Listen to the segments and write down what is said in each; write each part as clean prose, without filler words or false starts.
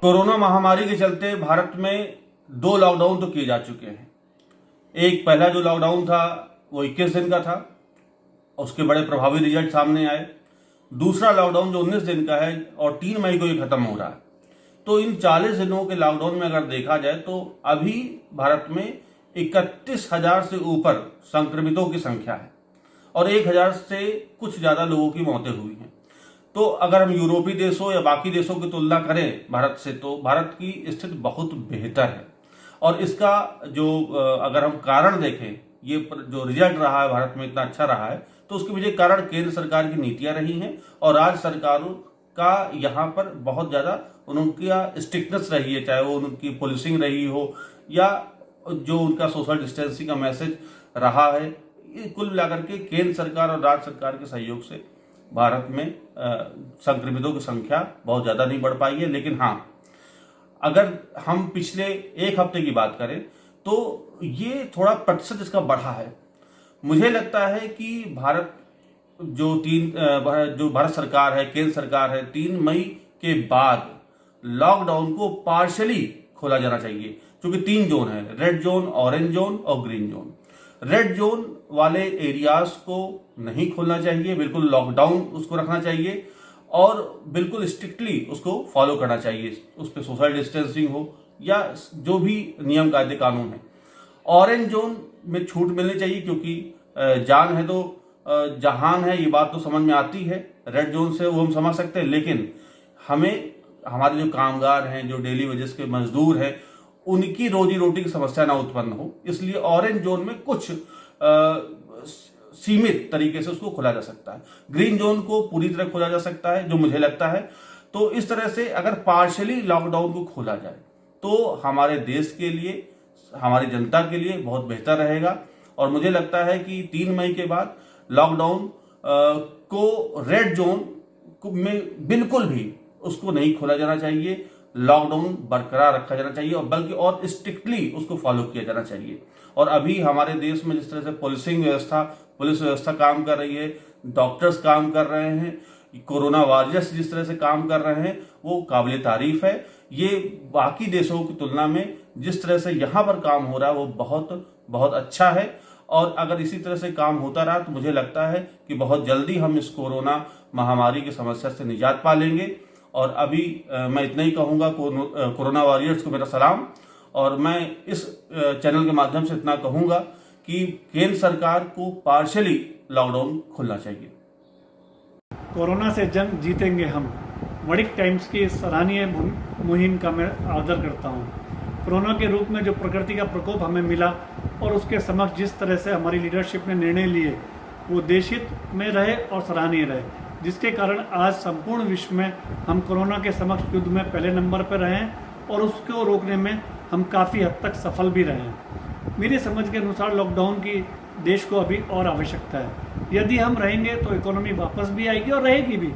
Corona महामारी के चलते भारत में 2 लॉकडाउन तो किए जा चुके हैं। एक पहला जो लॉकडाउन था वो 21 दिन का था, उसके बड़े प्रभावी रिजल्ट सामने आए। दूसरा लॉकडाउन जो 19 दिन का है और 3 मई को ये खत्म हो रहा है। तो इन 40 दिनों के लॉकडाउन में अगर देखा जाए तो अभी भारत में 31,000 से ऊपर संक्रमितों की संख्या है और 1,000 से कुछ ज्यादा लोगों की मौतें हुई हैं। तो अगर हम यूरोपीय देशों या बाकी देशों की तुलना करें भारत से, तो भारत की स्थिति बहुत बेहतर है। और इसका जो अगर हम कारण देखें, ये जो रिजल्ट रहा है भारत में इतना अच्छा रहा है, तो उसके पीछे कारण केंद्र सरकार की नीतियां रही हैं और राज्य सरकारों का यहाँ पर बहुत ज्यादा उनकी स्ट्रिक्टनेस रही है, चाहे वो उनकी पुलिसिंग रही हो या जो उनका सोशल डिस्टेंसिंग का मैसेज रहा है। ये कुल मिलाकर के केंद्र सरकार और राज्य सरकार के सहयोग से भारत में संक्रमितों की संख्या बहुत ज्यादा नहीं बढ़ पाई है। लेकिन हाँ, अगर हम पिछले एक हफ्ते की बात करें तो ये थोड़ा प्रतिशत इसका बढ़ा है। मुझे लगता है कि जो भारत सरकार है, केंद्र सरकार है, 3 मई के बाद लॉकडाउन को पार्शली खोला जाना चाहिए, क्योंकि 3 जोन है, रेड जोन, ऑरेंज जोन और ग्रीन जोन। रेड जोन वाले एरियाज को नहीं खोलना चाहिए, बिल्कुल लॉकडाउन उसको रखना चाहिए और बिल्कुल स्ट्रिक्टली उसको फॉलो करना चाहिए। उस पर सोशल डिस्टेंसिंग हो या जो भी नियम कायदे कानून है। ऑरेंज जोन में छूट मिलनी चाहिए, क्योंकि जान है तो जहान है, ये बात तो समझ में आती है। रेड जोन से वो हम समझ सकते हैं, लेकिन हमें हमारे जो कामगार हैं, जो डेली वेजेस के मजदूर हैं, उनकी रोजी रोटी की समस्या ना उत्पन्न हो, इसलिए ऑरेंज जोन में कुछ सीमित तरीके से उसको खोला जा सकता है। ग्रीन जोन को पूरी तरह खोला जा सकता है, जो मुझे लगता है। तो इस तरह से अगर पार्शियली लॉकडाउन को खोला जाए तो हमारे देश के लिए, हमारी जनता के लिए बहुत बेहतर रहेगा। और मुझे लगता है कि 3 मई के बाद लॉकडाउन को रेड जोन में बिल्कुल भी उसको नहीं खोला जाना चाहिए, लॉकडाउन बरकरार रखा जाना चाहिए और बल्कि और स्ट्रिक्टली उसको फॉलो किया जाना चाहिए। और अभी हमारे देश में जिस तरह से पुलिस व्यवस्था काम कर रही है, डॉक्टर्स काम कर रहे हैं, कोरोना वॉरियर्स जिस तरह से काम कर रहे हैं, वो काबिल तारीफ है। ये बाकी देशों की तुलना में जिस तरह से यहाँ पर काम हो रहा है वो बहुत बहुत अच्छा है। और अगर इसी तरह से काम होता रहा तो मुझे लगता है कि बहुत जल्दी हम इस कोरोना महामारी की समस्या से निजात पा लेंगे। और अभी मैं इतना ही कहूँगा, कोरोना वॉरियर्स को मेरा सलाम। और मैं इस चैनल के माध्यम से इतना कहूँगा कि केंद्र सरकार को पार्शियली लॉकडाउन खोलना चाहिए। कोरोना से जंग जीतेंगे हम, वड़िक टाइम्स की सराहनीय मुहिम का मैं आदर करता हूँ। कोरोना के रूप में जो प्रकृति का प्रकोप हमें मिला और उसके समक्ष जिस तरह से हमारी लीडरशिप ने निर्णय लिए, वो देशहित में रहे और सराहनीय रहे, जिसके कारण आज संपूर्ण विश्व में हम कोरोना के समक्ष युद्ध में पहले नंबर पर रहे हैं और उसको रोकने में हम काफ़ी हद तक सफल भी रहे हैं। मेरी समझ के अनुसार लॉकडाउन की देश को अभी और आवश्यकता है। यदि हम रहेंगे तो इकोनॉमी वापस भी आएगी और रहेगी भी,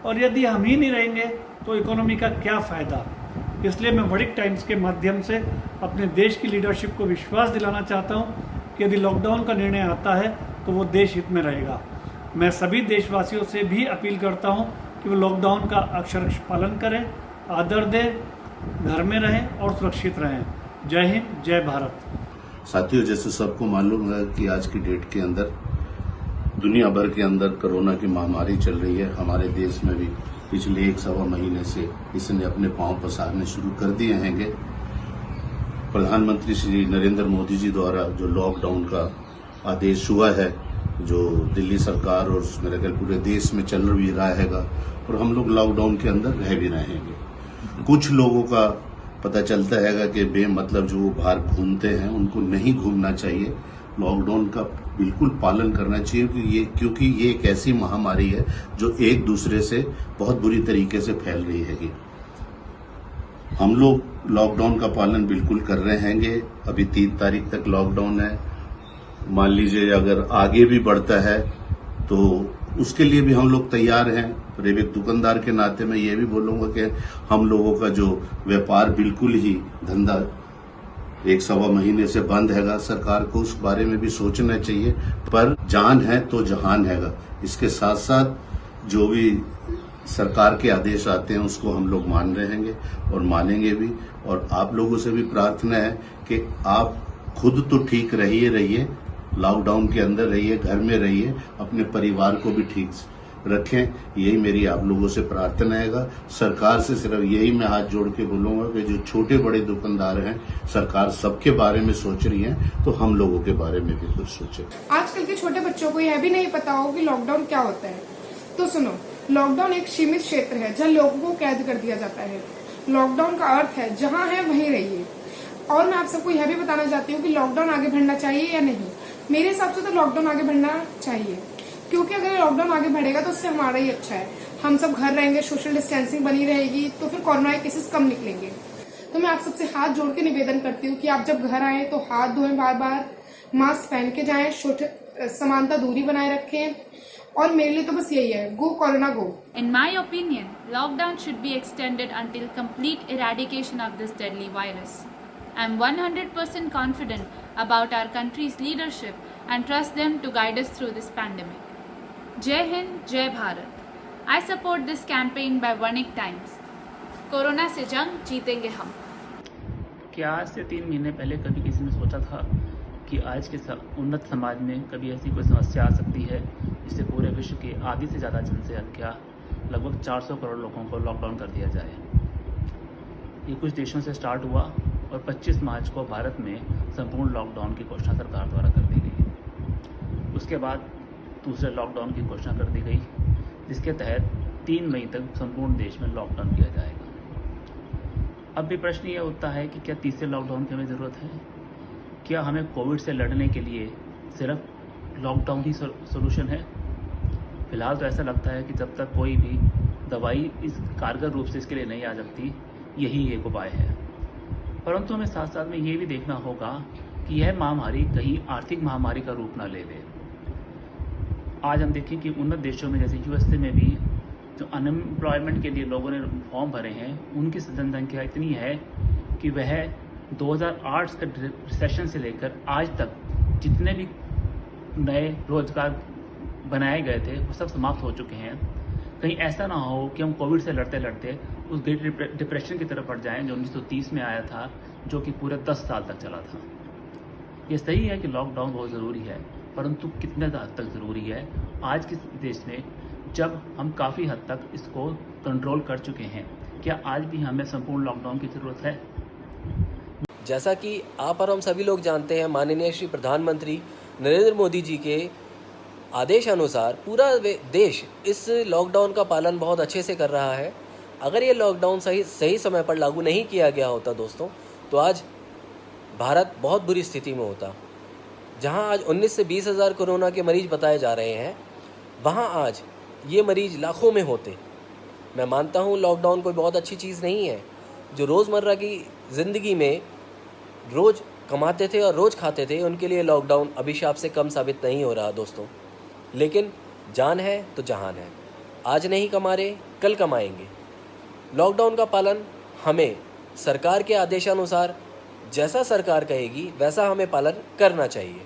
और यदि हम ही नहीं रहेंगे तो इकोनॉमी का क्या फ़ायदा। इसलिए मैं वड़िक टाइम्स के माध्यम से अपने देश की लीडरशिप को विश्वास दिलाना चाहता हूँ कि यदि लॉकडाउन का निर्णय आता है तो वो देश हित में रहेगा। मैं सभी देशवासियों से भी अपील करता हूँ कि वो लॉकडाउन का अक्षरशः पालन करें, आदर दें, घर में रहें और सुरक्षित रहें। जय हिंद, जय भारत। साथियों, जैसे सबको मालूम है कि आज की डेट के अंदर दुनिया भर के अंदर कोरोना की महामारी चल रही है। हमारे देश में भी पिछले 1-1.25 महीने से इसने अपने पांव पसारने शुरू कर दिए हैं। प्रधानमंत्री श्री नरेंद्र मोदी जी द्वारा जो लॉकडाउन का आदेश हुआ है, जो दिल्ली सरकार और मेरे ख्याल पूरे देश में चल भी रहा है, और हम लोग लॉकडाउन के अंदर रह भी रहेंगे। कुछ लोगों का पता चलता है कि बेमतलब जो बाहर घूमते हैं उनको नहीं घूमना चाहिए, लॉकडाउन का बिल्कुल पालन करना चाहिए, क्योंकि ये एक ऐसी महामारी है जो एक दूसरे से बहुत बुरी तरीके से फैल रही है। हम लोग लॉकडाउन का पालन बिल्कुल कर रहे हैं। अभी 3 तारीख तक लॉकडाउन है। मान लीजिए अगर आगे भी बढ़ता है तो उसके लिए भी हम लोग तैयार हैं। और एक दुकानदार के नाते मैं ये भी बोलूंगा कि हम लोगों का जो व्यापार बिल्कुल ही धंधा 1-1.25 महीने से बंद हैगा, सरकार को उस बारे में भी सोचना चाहिए। पर जान है तो जहान हैगा। इसके साथ साथ जो भी सरकार के आदेश आते हैं उसको हम लोग मान रहेंगे और मानेंगे भी। और आप लोगों से भी प्रार्थना है कि आप खुद तो ठीक रहिए, लॉकडाउन के अंदर रहिए, घर में रहिए, अपने परिवार को भी ठीक रखें। यही मेरी आप लोगों से प्रार्थना है। सरकार से सिर्फ यही मैं हाथ जोड़ के बोलूंगा कि जो छोटे बड़े दुकानदार हैं, सरकार सबके बारे में सोच रही है, तो हम लोगों के बारे में भी कुछ सोचे। आजकल के छोटे बच्चों को यह भी नहीं पता हो कि लॉकडाउन क्या होता है। तो सुनो, लॉकडाउन एक सीमित क्षेत्र है जहाँ लोगों को कैद कर दिया जाता है। लॉकडाउन का अर्थ है जहाँ है वहीं रहिए। और मैं आप सबको यह भी बताना चाहती हूँ कि लॉकडाउन आगे बढ़ना चाहिए या नहीं। मेरे हिसाब से तो लॉकडाउन आगे बढ़ना चाहिए, क्योंकि अगर लॉकडाउन आगे बढ़ेगा तो उससे हमारा ही अच्छा है। हम सब घर रहेंगे, सोशल डिस्टेंसिंग बनी रहेगी, तो फिर कोरोना के केसेस कम निकलेंगे। तो मैं आप सबसे हाथ जोड़ के निवेदन करती हूँ कि आप जब घर आए तो हाथ धोएं बार बार, मास्क पहन के जाएं, समानता दूरी बनाए रखें। और मेरे लिए तो बस यही है, गो corona go. In my opinion, lockdown should be extended until complete eradication of this deadly virus. I am 100% confident about our country's leadership and trust them to guide us through this pandemic. Jai Hind, Jai Bharat. I support this campaign by Vanik Times. Corona से जंग जीतेंगे हम। क्या आज से 3 महीने पहले कभी किसी ने सोचा था कि आज के उन्नत समाज में कभी ऐसी कोई समस्या आ सकती है जिससे पूरे विश्व की आधी से ज़्यादा जनसंख्या लगभग 400 करोड़ लोगों को लॉकडाउन कर दिया जाए। ये कुछ देशों से स्टार्ट हुआ और 25 मार्च को भारत में संपूर्ण लॉकडाउन की घोषणा सरकार द्वारा कर दी गई। उसके बाद दूसरे लॉकडाउन की घोषणा कर दी गई, जिसके तहत 3 मई तक संपूर्ण देश में लॉकडाउन किया जाएगा। अब भी प्रश्न ये उठता है कि क्या तीसरे लॉकडाउन की हमें ज़रूरत है? क्या हमें कोविड से लड़ने के लिए सिर्फ लॉकडाउन ही सोल्यूशन है? फिलहाल तो ऐसा लगता है कि जब तक कोई भी दवाई इस कारगर रूप से इसके लिए नहीं आ सकती, यही एक उपाय है। परंतु हमें साथ साथ में ये भी देखना होगा कि यह महामारी कहीं आर्थिक महामारी का रूप ना ले ले। आज हम देखें कि उन्नत देशों में जैसे यूएसए में भी जो अनएम्प्लॉयमेंट के लिए लोगों ने फॉर्म भरे हैं, उनकी जनसंख्या इतनी है कि वह 2008 के रिसेशन से लेकर आज तक जितने भी नए रोजगार बनाए गए थे वो सब समाप्त हो चुके हैं। कहीं ऐसा ना हो कि हम कोविड से लड़ते लड़ते उस ग्रेट डिप्रेशन की तरफ बढ़ जाएं जो 1930 में आया था, जो कि पूरे 10 साल तक चला था। ये सही है कि लॉकडाउन बहुत ज़रूरी है, परंतु कितने हद तक ज़रूरी है आज के देश में, जब हम काफ़ी हद तक इसको कंट्रोल कर चुके हैं? क्या आज भी हमें संपूर्ण लॉकडाउन की ज़रूरत है? जैसा कि आप और हम सभी लोग जानते हैं, माननीय श्री प्रधानमंत्री नरेंद्र मोदी जी के आदेश अनुसार पूरा देश इस लॉकडाउन का पालन बहुत अच्छे से कर रहा है। अगर ये लॉकडाउन सही समय पर लागू नहीं किया गया होता दोस्तों, तो आज भारत बहुत बुरी स्थिति में होता। जहां आज 19 से 20 हज़ार कोरोना के मरीज बताए जा रहे हैं, वहां आज ये मरीज लाखों में होते। मैं मानता हूं लॉकडाउन कोई बहुत अच्छी चीज़ नहीं है। जो रोज़मर्रा की ज़िंदगी में रोज़ कमाते थे और रोज़ खाते थे, उनके लिए लॉकडाउन अभिशाप से कम साबित नहीं हो रहा दोस्तों। लेकिन जान है तो जहान है। आज नहीं कमा रहे, कल कमाएंगे। लॉकडाउन का पालन हमें सरकार के आदेशानुसार जैसा सरकार कहेगी वैसा हमें पालन करना चाहिए।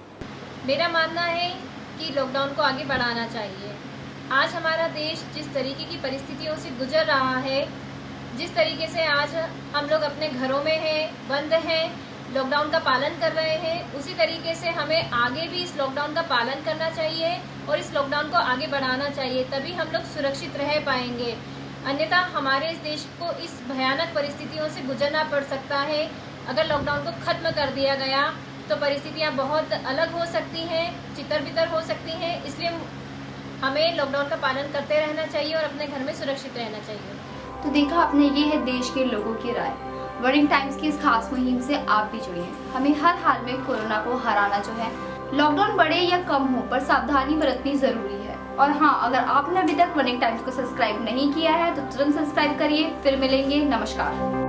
मेरा मानना है कि लॉकडाउन को आगे बढ़ाना चाहिए। आज हमारा देश जिस तरीके की परिस्थितियों से गुजर रहा है, जिस तरीके से आज हम लोग अपने घरों में हैं, बंद हैं, लॉकडाउन का पालन कर रहे हैं, उसी तरीके से हमें आगे भी इस लॉकडाउन का पालन करना चाहिए और इस लॉकडाउन को आगे बढ़ाना चाहिए। तभी हम लोग सुरक्षित रह पाएंगे। अन्यथा हमारे इस देश को इस भयानक परिस्थितियों से गुजरना पड़ सकता है। अगर लॉकडाउन को खत्म कर दिया गया तो परिस्थितियां बहुत अलग हो सकती हैं, चितर-बितर हो सकती हैं। इसलिए हमें लॉकडाउन का पालन करते रहना चाहिए और अपने घर में सुरक्षित रहना चाहिए। तो देखा आपने, ये है देश के लोगों की राय। वर्निंग टाइम्स की इस खास मुहिम से आप भी जुड़िए। हमें हर हाल में कोरोना को हराना जो है, लॉकडाउन बढ़े या कम हो, पर सावधानी बरतनी जरूरी है। और हाँ, अगर आपने अभी तक वर्निंग टाइम्स को सब्सक्राइब नहीं किया है तो तुरंत सब्सक्राइब करिए। फिर मिलेंगे, नमस्कार।